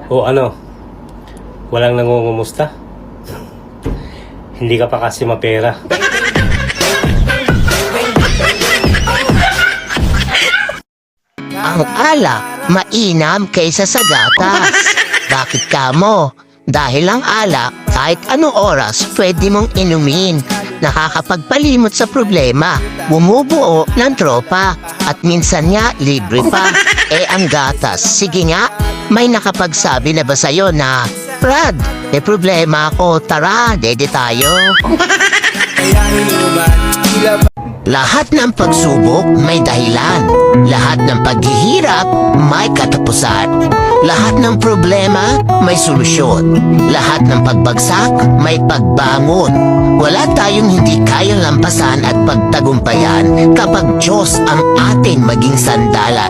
O ano, walang nangungumusta? Hindi ka pa kasi mapera. Ang alak, mainam kaysa sa gatas. Bakit ka mo? Dahil ang alak, kahit anong oras, pwede mong inumin. Nakakapagpalimot sa problema, bumubuo ng tropa, at minsan nga libre pa. Ang gatas, sige nga, may nakapagsabi na ba sa'yo na, Brad, may problema ako, tara, dede tayo. Lahat ng pagsubok may dahilan. Lahat ng paghihirap may katapusan. Lahat ng problema may solusyon. Lahat ng pagbagsak may pagbangon. Wala tayong hindi kayang lampasan at pagtagumpayan kapag Diyos ang ating maging sandalan.